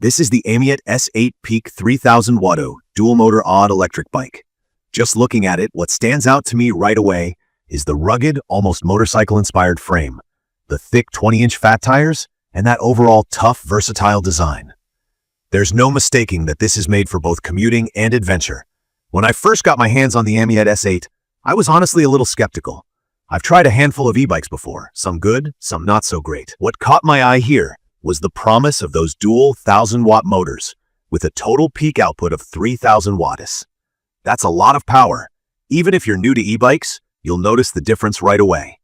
This is the AMYET S8 Peak 3000 Watt dual motor odd electric bike. Just looking at it, what stands out to me right away is the rugged, almost motorcycle-inspired frame, the thick 20-inch fat tires, and that overall tough, versatile design. There's no mistaking that this is made for both commuting and adventure. When I first got my hands on the AMYET S8, I was honestly a little skeptical. I've tried a handful of e-bikes before, some good, some not so great. What caught my eye here was the promise of those dual 1000-watt motors with a total peak output of 3000 watts. That's a lot of power. Even if you're new to e-bikes, you'll notice the difference right away.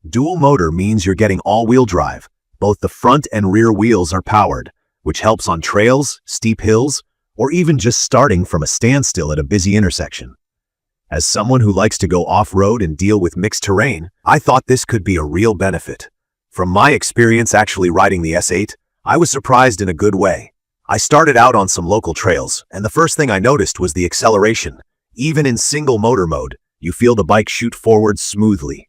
Dual motor means you're getting all-wheel drive. Both the front and rear wheels are powered, which helps on trails, steep hills, or even just starting from a standstill at a busy intersection. As someone who likes to go off-road and deal with mixed terrain, I thought this could be a real benefit. From my experience actually riding the S8, I was surprised in a good way. I started out on some local trails, and the first thing I noticed was the acceleration. Even in single motor mode, you feel the bike shoot forward smoothly.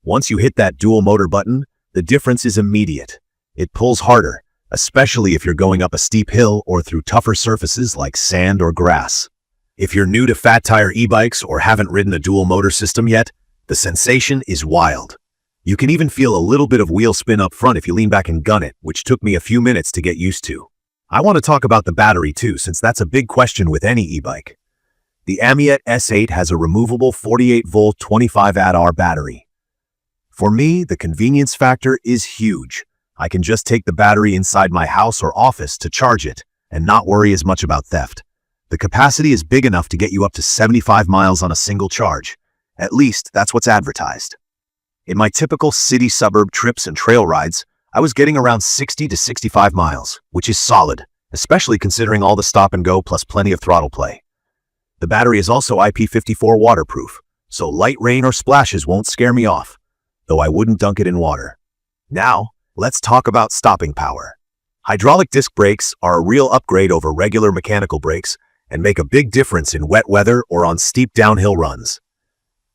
Once you hit that dual motor button, the difference is immediate. It pulls harder, especially if you're going up a steep hill or through tougher surfaces like sand or grass. If you're new to fat tire e-bikes or haven't ridden a dual motor system yet, the sensation is wild. You can even feel a little bit of wheel spin up front if you lean back and gun it, which took me a few minutes to get used to. I want to talk about the battery too, since that's a big question with any e-bike. The AMYET S8 has a removable 48-volt 25Ah battery. For me, the convenience factor is huge. I can just take the battery inside my house or office to charge it and not worry as much about theft. The capacity is big enough to get you up to 75 miles on a single charge. At least, that's what's advertised. In my typical city-suburb trips and trail rides, I was getting around 60 to 65 miles, which is solid, especially considering all the stop and go plus plenty of throttle play. The battery is also IP54 waterproof, so light rain or splashes won't scare me off, though I wouldn't dunk it in water. Now, let's talk about stopping power. Hydraulic disc brakes are a real upgrade over regular mechanical brakes and make a big difference in wet weather or on steep downhill runs.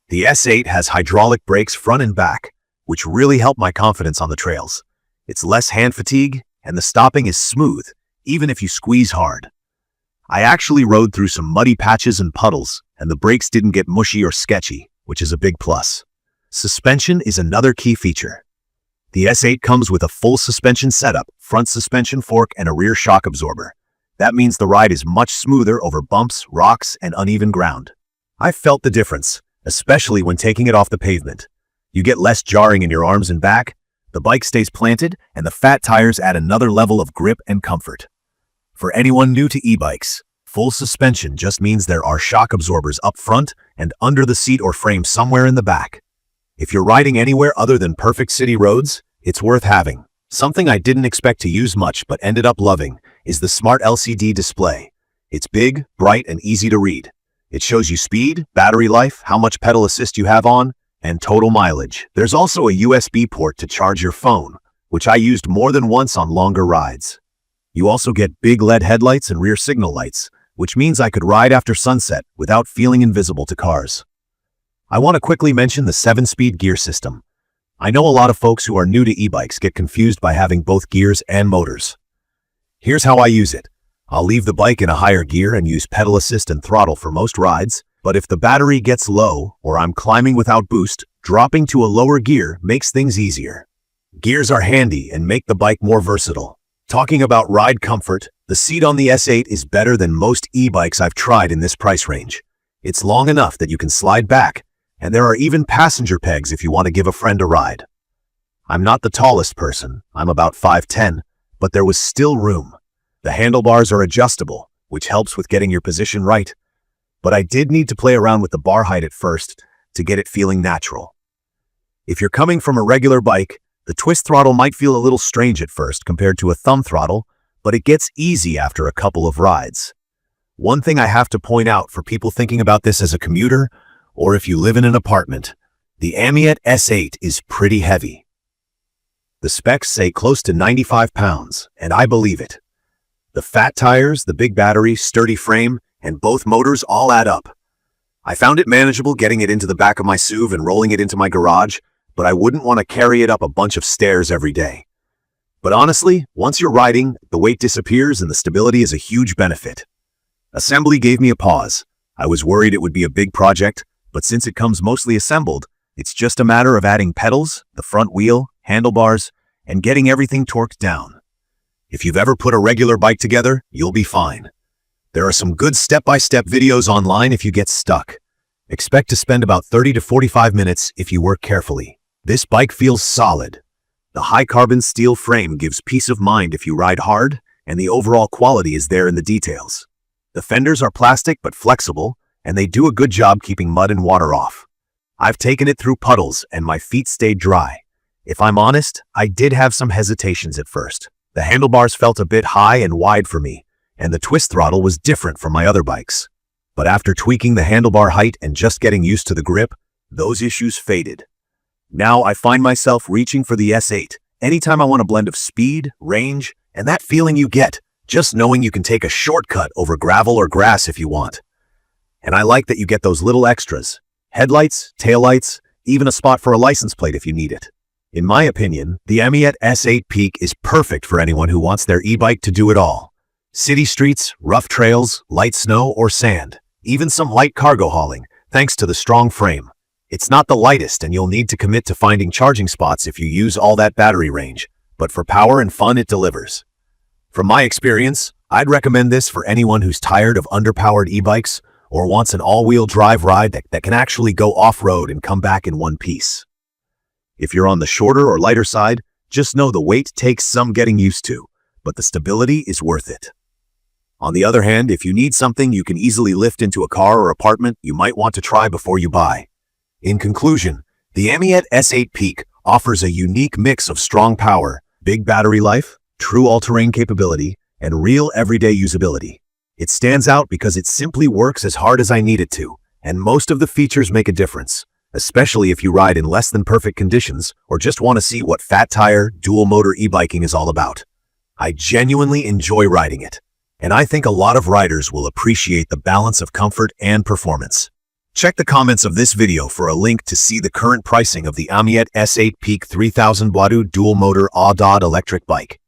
The S8 has hydraulic brakes front and back, which really help my confidence on the trails. It's less hand fatigue, and the stopping is smooth, even if you squeeze hard. I actually rode through some muddy patches and puddles, and the brakes didn't get mushy or sketchy, which is a big plus. Suspension is another key feature. The S8 comes with a full suspension setup, front suspension fork, and a rear shock absorber. That means the ride is much smoother over bumps, rocks, and uneven ground. I've felt the difference, especially when taking it off the pavement. You get less jarring in your arms and back, the bike stays planted, and the fat tires add another level of grip and comfort. For anyone new to e-bikes, full suspension just means there are shock absorbers up front and under the seat or frame somewhere in the back. If you're riding anywhere other than perfect city roads, it's worth having. Something I didn't expect to use much but ended up loving is the smart LCD display. It's big, bright, and easy to read. It shows you speed, battery life, how much pedal assist you have on, and total mileage. There's also a USB port to charge your phone, which I used more than once on longer rides. You also get big LED headlights and rear signal lights, which means I could ride after sunset without feeling invisible to cars. I want to quickly mention the 7-speed gear system. I know a lot of folks who are new to e-bikes get confused by having both gears and motors. Here's how I use it. I'll leave the bike in a higher gear and use pedal assist and throttle for most rides, but if the battery gets low or I'm climbing without boost, dropping to a lower gear makes things easier. Gears are handy and make the bike more versatile. Talking about ride comfort, the seat on the S8 is better than most e-bikes I've tried in this price range. It's long enough that you can slide back, and there are even passenger pegs if you want to give a friend a ride. I'm not the tallest person, I'm about 5'10", but there was still room. The handlebars are adjustable, which helps with getting your position right, but I did need to play around with the bar height at first to get it feeling natural. If you're coming from a regular bike, the twist throttle might feel a little strange at first compared to a thumb throttle, but it gets easy after a couple of rides. One thing I have to point out for people thinking about this as a commuter, or if you live in an apartment, the AMYET S8 is pretty heavy. The specs say close to 95 pounds, and I believe it. The fat tires, the big battery, sturdy frame, and both motors all add up. I found it manageable getting it into the back of my SUV and rolling it into my garage, but I wouldn't want to carry it up a bunch of stairs every day. But honestly, once you're riding, the weight disappears and the stability is a huge benefit. Assembly gave me a pause. I was worried it would be a big project, but since it comes mostly assembled, it's just a matter of adding pedals, the front wheel, handlebars, and getting everything torqued down. If you've ever put a regular bike together, you'll be fine. There are some good step-by-step videos online if you get stuck. Expect to spend about 30 to 45 minutes if you work carefully. This bike feels solid. The high-carbon steel frame gives peace of mind if you ride hard, and the overall quality is there in the details. The fenders are plastic but flexible, and they do a good job keeping mud and water off. I've taken it through puddles, and my feet stayed dry. If I'm honest, I did have some hesitations at first. The handlebars felt a bit high and wide for me, and the twist throttle was different from my other bikes. But after tweaking the handlebar height and just getting used to the grip, those issues faded. Now I find myself reaching for the S8 anytime I want a blend of speed, range, and that feeling you get just knowing you can take a shortcut over gravel or grass if you want. And I like that you get those little extras: headlights, taillights, even a spot for a license plate if you need it. In my opinion, the AMYET S8 Peak is perfect for anyone who wants their e-bike to do it all. City streets, rough trails, light snow or sand, even some light cargo hauling, thanks to the strong frame. It's not the lightest and you'll need to commit to finding charging spots if you use all that battery range, but for power and fun it delivers. From my experience, I'd recommend this for anyone who's tired of underpowered e-bikes or wants an all-wheel drive ride that can actually go off-road and come back in one piece. If you're on the shorter or lighter side, just know the weight takes some getting used to, but the stability is worth it. On the other hand, if you need something you can easily lift into a car or apartment, you might want to try before you buy. In conclusion, the AMYET S8 Peak offers a unique mix of strong power, big battery life, true all-terrain capability, and real everyday usability. It stands out because it simply works as hard as I need it to, and most of the features make a difference, especially if you ride in less than perfect conditions or just want to see what fat tire, dual motor e-biking is all about. I genuinely enjoy riding it, and I think a lot of riders will appreciate the balance of comfort and performance. Check the comments of this video for a link to see the current pricing of the AMYET S8 Peak 3000 Watt dual motor ADOD electric bike.